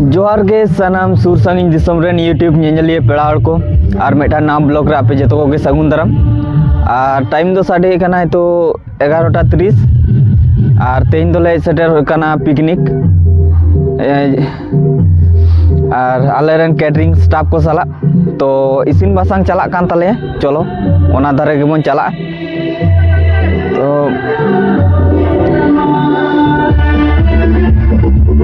जोहार के सनाम सुर सानी दिसम रेन यूट्यूब नेलिए पेड़ा हड़ को और मेटा नाम ब्लॉग रे आपे जतो को सगुन दाराम और टाइम दो साढ़े कना तो 11:30 और तेन दोले सेटर कना पिकनिक और आले रेन कैटरिंग स्टाफ को साला तो इसिन बासांग चला कान तले चलो ओना धारे के बन चला तो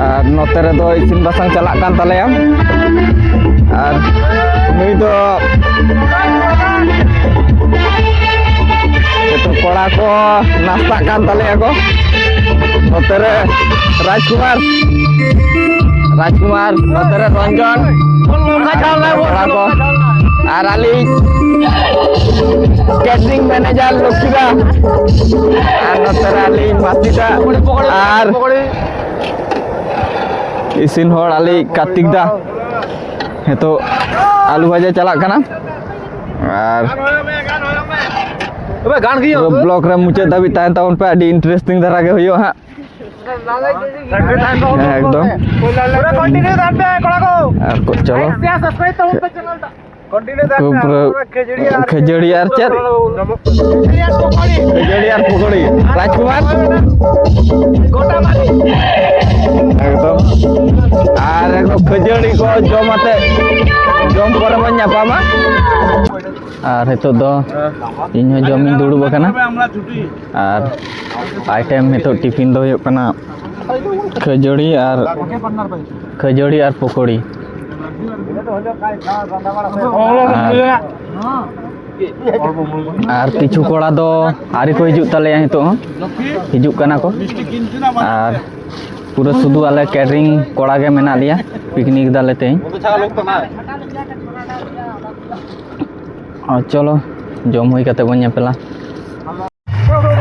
और नोते रे दो इसिन बासांग चला कान तले और नुई दो तो कोड़ा को नाश्ता कान तले को नोते रे राजकुमार नोते रे रंजन कोड़ा को और आली कैटरिंग मैनेजर लक्ष्मीदा और नोते रे आली मासिदा और इसिन होड़ आली कार्तिक दा है तो आलू भाजा चला कना और ब्लॉग रे मुझे दबी तान ताउन पे अडी इंटरेस्टिंग धरा के होयो हां एकदम पूरा कंटिन्यू दान पे कोड़ा को चलो सब्सक्राइब ताउन पे चैनल दा कंटिन्यू दान खजड़ी यार चल खजड़ी यार पकड़ी राजकुमार गोटा मारी एकदम और एकदम खजड़ी को जमाते जम करे बन ᱧᱟᱯᱟᱢᱟ और हेतो दो इन जमिन दुड़ुब कना और आइटम हेतो टिफिन दो कना खजड़ी और पकौड़ी और किछु कोड़ा दो आरी को हिजुग तले हेतो हिजुग कना को और पूरा सुधु आले कैटरिंग कोड़ा के मेना लिया पिकनिक दाले ते और चलो जम हुई कते बन पेला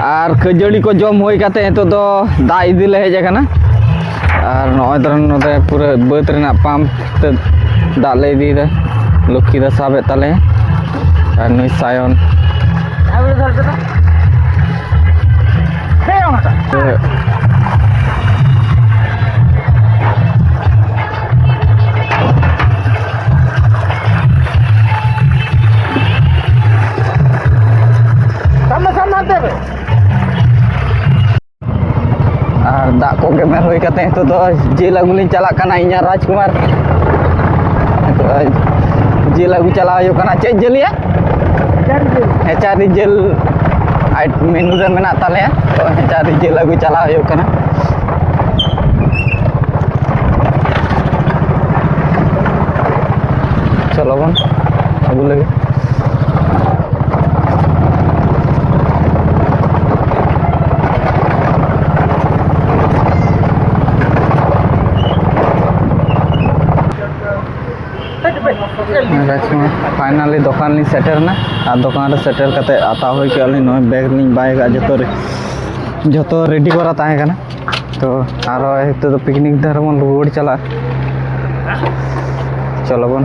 और खजड़ी को जम हुई कते हेतो दो दा इदी ले हेज कना और नय दरन नोदे पूरा बात रेना पंप ते दा ले इदी दे लक्ष्मी दा साबे तले और नुई सायन और दा को गेमेर होई कते तो जेल अगुली चला कना इኛ राजकुमार तो जेल अगु चला हो कना चे जेलिया हेचारी जेल मेनू रे मेना ताले तो हेचारी जेल अगु चला हो कना चलो बन अगु लगे फाइनली दुकान ली सेटर ना और दुकान सेटर कते आता हो के अली नय बैग ली बाइक जतो रेडी करा ताहे कना तो आरो हेतो तो पिकनिक धर मन रोड चला चलो बन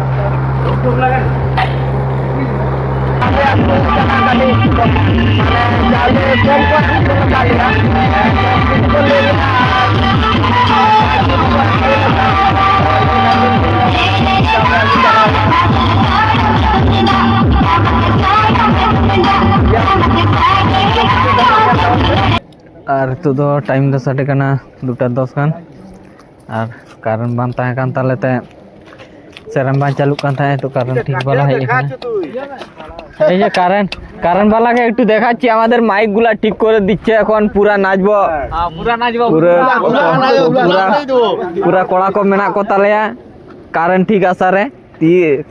और तो टाइम दो साढ़े कना 2:10 खान और कारण बान ताहे कान तालेते सेरम बान चालू कान ताहे तो कारण ठीक वाला है এই যে কারেন্ট বালাকে একটু দেখাচ্ছি আমাদের মাইক গুলা ঠিক করে দিচ্ছে এখন পুরা নাচবো পুরা কড়া কো মেনা কো তালেয়া কারেন্ট ঠিক আসারে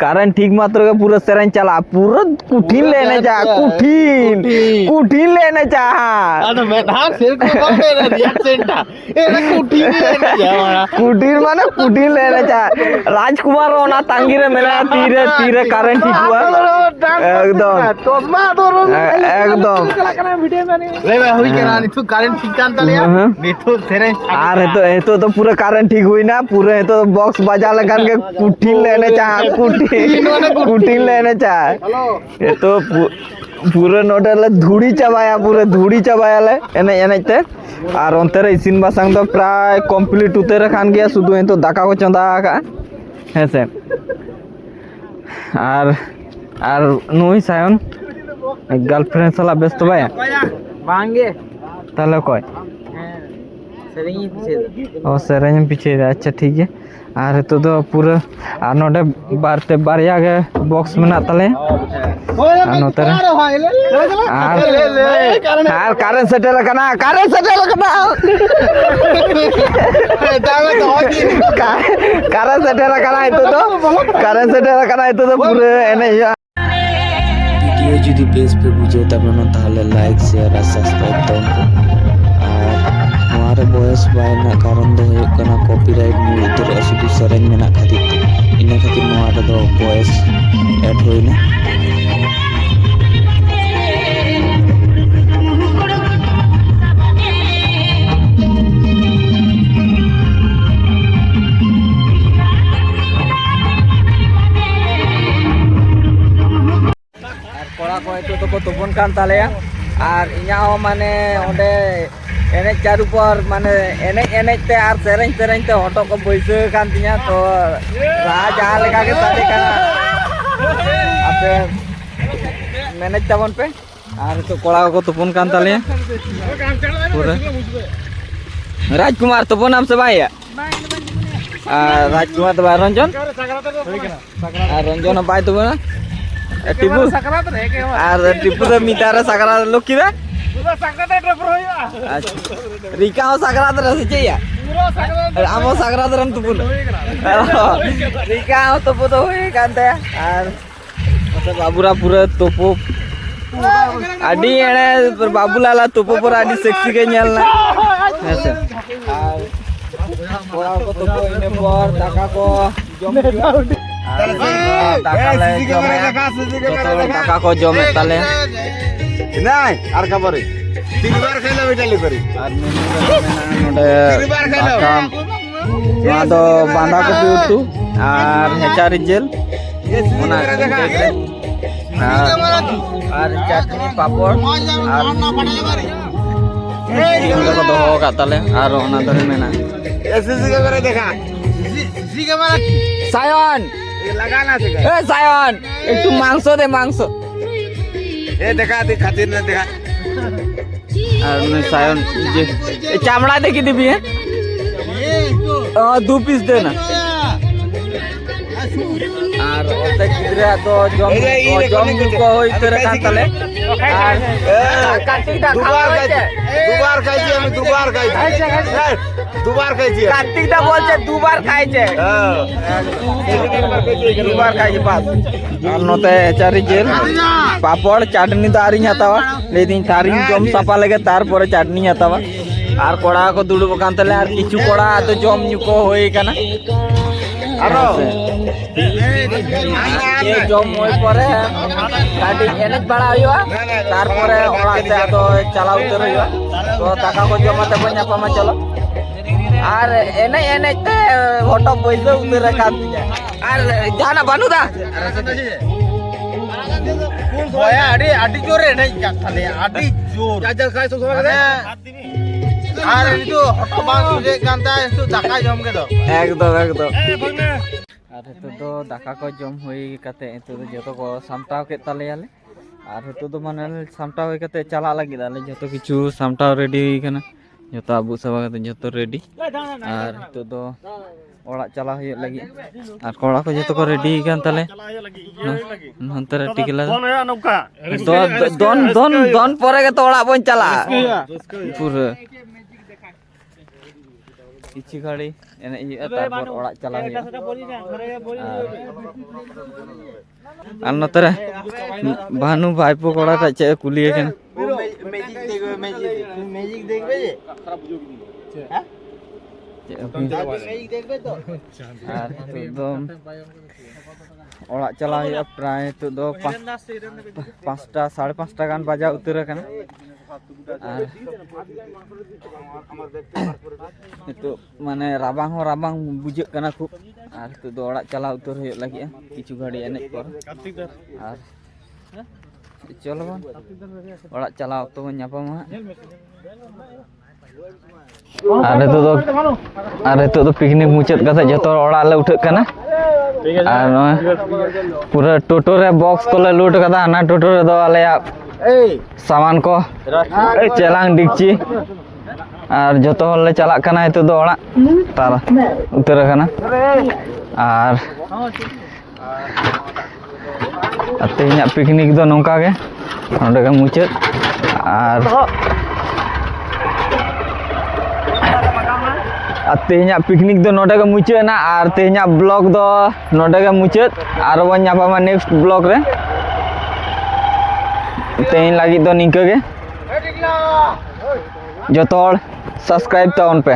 कारण ठीक मात्र का पूरा सेरेन चला पूरा कुठीन लेने जा कुठीन लेने जा अरे मैं हां सिर को कम दे दिया सेंटा ए कुठीन लेने जा कुठीन माने कुठीन लेने जा राजकुमार रोना तांगी रे मेरा तीरे कारण ठीक हुआ एकदम तोमा दोरो एकदम ले मैं हुई के ना तू कारण ठीक कान तलिया नहीं तो सेरेन अरे तो पूरा कारण ठीक हुई ना पूरे तो बॉक्स बजा लगान के कुठीन लेने जा कुटीन लेने चाहे ये तो पूरा नोडले धुड़ी चाबाया पूरा धुड़ी चाबायाले एने एने ते और अंतरे इसिन बासांग तो प्राय कमप्लीट उतर खान गया शुद्ध तो दाका को चंदा का है से और नुई सायन गर्लफ्रेंड साला व्यस्त भाई बांगे ताले कोई सेरेंगी पीछे और सेरेंग पीछे अच्छा ठीक है और तो पूरा और नोडे बारते बारिया के बॉक्स में ना तले और नोतर और कारण सेटल करना कारण सेटल करना कारण सेटल करना तो कारण सेटल करना तो पूरे एने वीडियो जुदी बेस पे बुझे तब ताहले लाइक शेयर और सब्सक्राइब तो हमारे बॉयस बाय ना कारण दो हुई कना कॉपीराइट में उतर असुदु सेरेंग में ना खातिर इन्हें खातिर हमारे दो बॉयस ऐड हुई ना कोड़ा को तो तुपन कान तालेया और इना माने ओंडे एने चारू पर माने एने एने ते आर सेरेंग सेरेंग ते हटो को बैसे कान तिया तो रा जहां लेका के साथे काना आपे मैनेज ताबन पे और तो कोड़ा को तुपन कान तालेया पूरा राजकुमार तुपन नाम से भाई राजकुमार तो रंजन रंजन भाई तो ना टिपू और टिपू तो मितारे सकरा लोग की रिका हो सकरात रहे चाहिए आमो सकरात रम तुपुन रिका हो तुपु तो हुई कांते और मतलब बाबूरा पूरा तुपु आदि एने बाबूलाला तुपु पर आदि सेक्सी के nyalna ऐसे और कोड़ा को तुपु इने पर दाका को जम दाका को जम ताले নাই আর খাবারে তিনবার খাইলে বেটালি করি আর নডে না তো বাঁধা কপি উঠু আর হেচারি জেল ওনা আর চাটনি পাপড় আর এগুলো তো দহ কাতালে আর ওনা ধরে মেনা এসএসসি কে করে দেখা সিসি ক্যামেরা সায়ন লাগানা আছে এ সায়ন একটু মাংস দে মাংস এ দেখা দে খাতির না দেখা আর সায়ন যে চামড়া দেখি দিবি হ্যাঁ 2 পিস দে না আর ওতে কিদরা তো জম কো হইতরে কাটালে আর কার্তিকটা দুবার খাইছি আমি দুবার খাইছি দুবার খাইছি কার্তিকটা বলছে দুবার খাইছে দুবার খাইছে বাস আর নতে চারি জেল পাপড় চাটনি তো আরিং হাতাওয়া লেদিন তারিং জম সাপা লাগে তারপরে চাটনি হাতাওয়া আর কোড়া কো দুড়ব কানতলে আর কিছু কোড়া তো জম নিকো হই কানা আরো ये जम होय परे गाड़ी एनेज बड़ा होइवा तारपरे ओड़ा से तो चला उतर होइवा तो टाका को जमाते बन्या पामा चलो আর এনে এনে তে হটো বইলে উতরে কাট দিয়া আর জানা বানুদা বয়া আডি আডি জোরে নাই খালে আডি জোর চাচার খাই সব সময় করে আর এই তো হটো বাস সুজে কান্তা একটু দাকা জমকে দাও একদম একদম আর হেতু তো দাকা কো জম হই কাতে হেতু তো যত কো সামটাও কে তালেয়ালে আর হেতু তো মানে সামটাও হই কাতে চালা লাগি দালে যত কিছু সামটাও রেডি হই কানা যত আবু সবা কাতে যত রেডি আর হেতু তো ওড়া চালা হই লাগি আর কোড়া কো যত কো রেডি কান তালে নন্তরে টিকলা দন দন দন পরে কে তো ওড়া বন চালা পুরো কিছু গাড়ি এনে তারপর ওড়া চালা হই আর নতরে ভানু ভাইপো কোড়াটা চে কুলিয়ে কেন ম্যাজিক দেখবে ম্যাজিক দেখবে যে খারাপ বুঝো কি হ্যাঁ ম্যাজিক দেখবে তো আর একদম ওড়া চালা হই প্রায় তো 5টা 5:30 গান বাজা উতরে কেন আর itu মানে রাবাং বুঝে কানা খুব আর তো ওড়া চালা উতর হই লাগি কিছু গাড়ি এনে পর আর चलो बन ओड़ा चला तो बन ᱧᱟᱯᱟᱢᱟ ᱟᱨ ᱱᱤᱛᱚᱜ ᱫᱚ ᱯᱤᱠᱱᱤᱠ ᱢᱩᱪᱟᱹᱫ ᱠᱟᱛᱮ ᱡᱚᱛᱚ ᱚᱲᱟᱜ ᱞᱮ ᱩᱴᱷᱟᱹᱜ ᱠᱟᱱᱟ ᱟᱨ ᱱᱚᱜᱼᱚᱭ ᱯᱩᱨᱟᱹ ᱴᱳᱴᱳ ᱨᱮ ᱵᱚᱠᱥ ᱠᱚᱞᱮ ᱞᱳᱰ ᱠᱟᱫᱟ ᱦᱟᱱᱟ ᱴᱳᱴᱳ ᱨᱮᱫᱚ ᱟᱞᱮᱭᱟᱜ ᱥᱟᱢᱟᱱ ᱠᱚ ᱪᱮᱞᱟᱝ ᱰᱤᱠᱪᱤ ᱟᱨ ᱡᱚᱛᱚ ᱦᱚᱲ ᱞᱮ ᱪᱟᱞᱟᱜ ᱠᱟᱱᱟ ᱱᱤᱛᱚᱜ ᱫᱚ ᱚᱲᱟᱜ ᱛᱟᱨ ᱩᱛᱟᱹᱨ ᱟᱠᱟᱱᱟ ᱟᱨ ᱛᱮᱦᱮᱧᱟᱜ ᱯᱤᱠᱱᱤᱠ ᱫᱚ ᱱᱚᱝᱠᱟ ᱜᱮ ᱱᱚᱰᱮ ᱜᱮ ᱢᱩᱪᱟᱹᱫ ᱟᱨ तेहना पिकनिक दो नोडे के मुचादना और तेहना ब्लॉग दो नोडे के मुचाद और बन ᱧᱟᱯᱟᱢᱟ नेक्स्ट ब्लॉग रे तेहन लगी दो निंका गे जतो सब्सक्राइब ताउन पे।